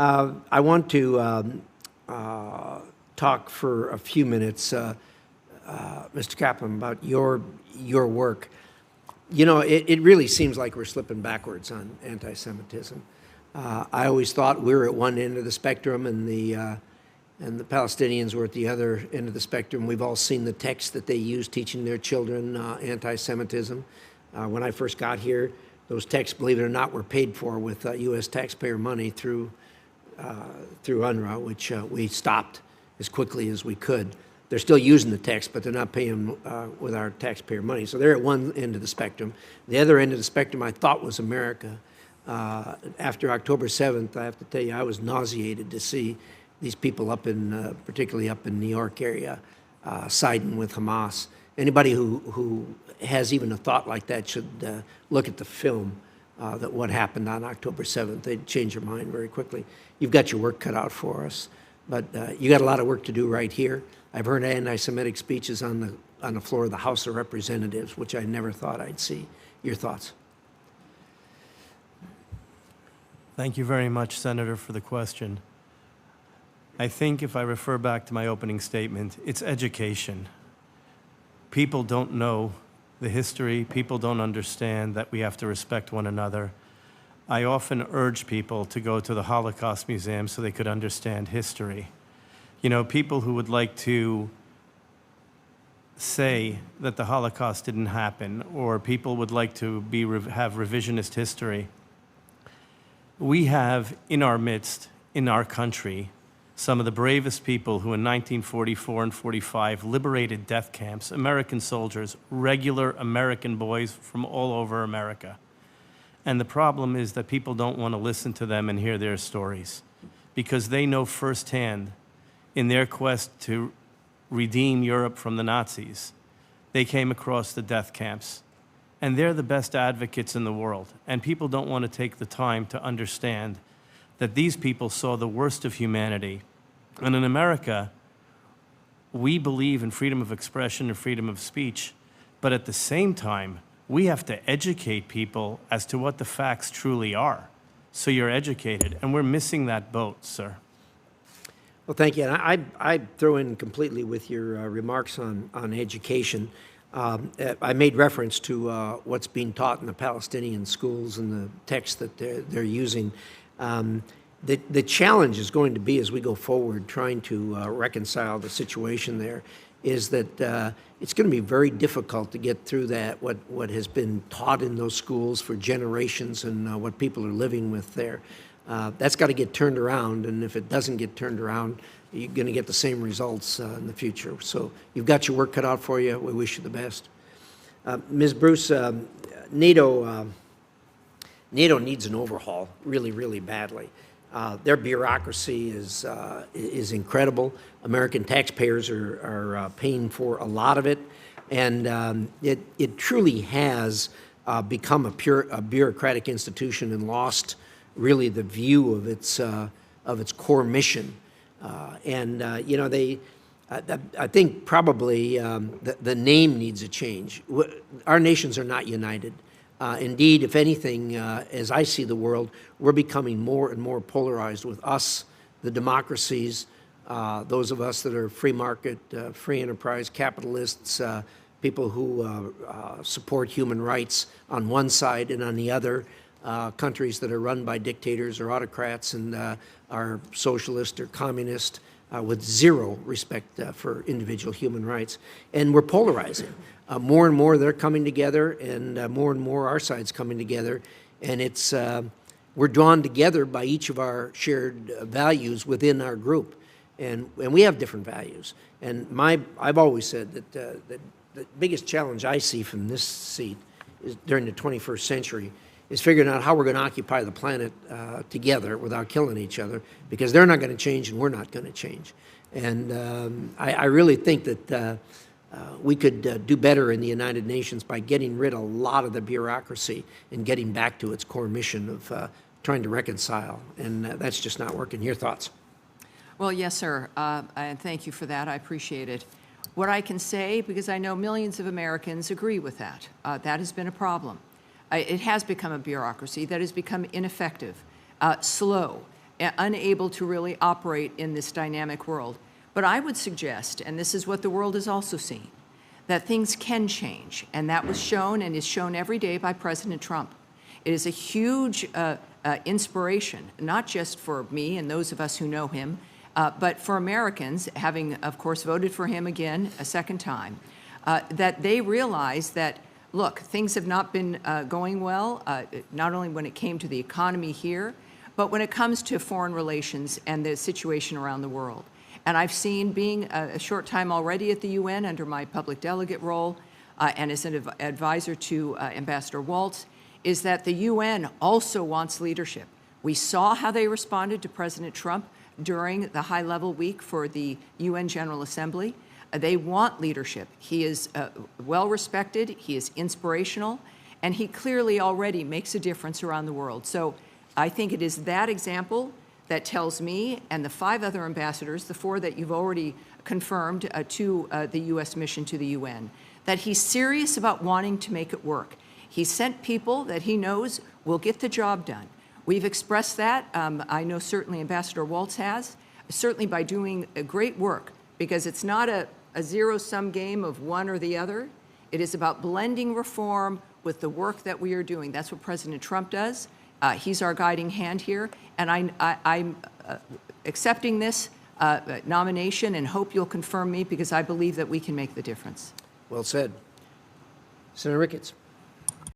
I want to talk for a few minutes, Mr. Kaplan, about your work. You know, it really seems like we're slipping backwards on anti-Semitism. I always thought we were at one end of the spectrum and the Palestinians were at the other end of the spectrum. We've all seen the texts that they use teaching their children anti-Semitism. When I first got here, those texts, believe it or not, were paid for with U.S. taxpayer money through UNRWA, which we stopped as quickly as we could. They're still using the text, but they're not paying with our taxpayer money. So they're at one end of the spectrum. The other end of the spectrum I thought was America. After October 7th, I have to tell you, I was nauseated to see these people up in, particularly up in New York area, siding with Hamas. Anybody who has even a thought like that should look at the film that what happened on October 7th. They'd change your mind very quickly. You've got your work cut out for us, but you got a lot of work to do right here. I've heard anti-Semitic speeches on the floor of the House of Representatives, which I never thought I'd see. Your thoughts? Thank you very much, Senator, for the question. I think if I refer back to my opening statement, it's education. People don't know the history. People don't understand that we have to respect one another. I often urge people to go to the Holocaust Museum so they could understand history. You know, people who would like to say that the Holocaust didn't happen, or people would like to have revisionist history. We have in our midst, in our country, some of the bravest people who in 1944 and 45 liberated death camps, American soldiers, regular American boys from all over America. And the problem is that people don't want to listen to them and hear their stories because they know firsthand in their quest to redeem Europe from the Nazis, they came across the death camps. And they're the best advocates in the world. And people don't want to take the time to understand that these people saw the worst of humanity. And in America, we believe in freedom of expression and freedom of speech, but at the same time, we have to educate people as to what the facts truly are. So you're educated, and we're missing that boat, sir. Well, thank you. And I throw in completely with your remarks on education. I made reference to what's being taught in the Palestinian schools and the text that they're using. The challenge is going to be, as we go forward, trying to reconcile the situation there, is that it's going to be very difficult to get through that, what has been taught in those schools for generations and what people are living with there. That's got to get turned around, and if it doesn't get turned around, you're going to get the same results in the future. So you've got your work cut out for you. We wish you the best. Ms. Bruce, NATO needs an overhaul really, really badly. Their bureaucracy is incredible. American taxpayers are paying for a lot of it, and it truly has become a bureaucratic institution and lost really the view of its core mission. You know, I think probably the name needs a change. Our nations are not united. Indeed, if anything, as I see the world, we're becoming more and more polarized with us, the democracies, those of us that are free market, free enterprise capitalists, people who support human rights on one side, and on the other, countries that are run by dictators or autocrats and are socialist or communist with zero respect for individual human rights. And we're polarizing. More and more they're coming together, and more our side's coming together. And it's we're drawn together by each of our shared values within our group. And we have different values. And I've always said that the biggest challenge I see from this seat is during the 21st century is figuring out how we're going to occupy the planet together without killing each other, because they're not going to change and we're not going to change. And I really think that we could do better in the United Nations by getting rid of a lot of the bureaucracy and getting back to its core mission of trying to reconcile. And that's just not working. Your thoughts? Well, yes, sir. And thank you for that. I appreciate it. What I can say, because I know millions of Americans agree with that, that has been a problem. It has become a bureaucracy that has become ineffective, slow, unable to really operate in this dynamic world. But I would suggest, and this is what the world is also seeing, that things can change, and that was shown and is shown every day by President Trump. It is a huge inspiration, not just for me and those of us who know him, but for Americans, having, of course, voted for him again a second time, that they realize that, look, things have not been going well, not only when it came to the economy here, but when it comes to foreign relations and the situation around the world. And I've seen, being a short time already at the UN under my public delegate role and as an advisor to Ambassador Waltz, is that the UN also wants leadership. We saw how they responded to President Trump during the high-level week for the UN General Assembly. They want leadership. He is well-respected, he is inspirational, and he clearly already makes a difference around the world. So I think it is that example that tells me and the 5 other ambassadors, the 4 that you've already confirmed to the U.S. mission to the UN, that he's serious about wanting to make it work. He sent people that he knows will get the job done. We've expressed that. I know certainly Ambassador Waltz has, certainly by doing great work, because it's not a zero-sum game of one or the other. It is about blending reform with the work that we are doing. That's what President Trump does. He's our guiding hand here, and I'm accepting this nomination and hope you'll confirm me, because I believe that we can make the difference. Well said. Senator Ricketts.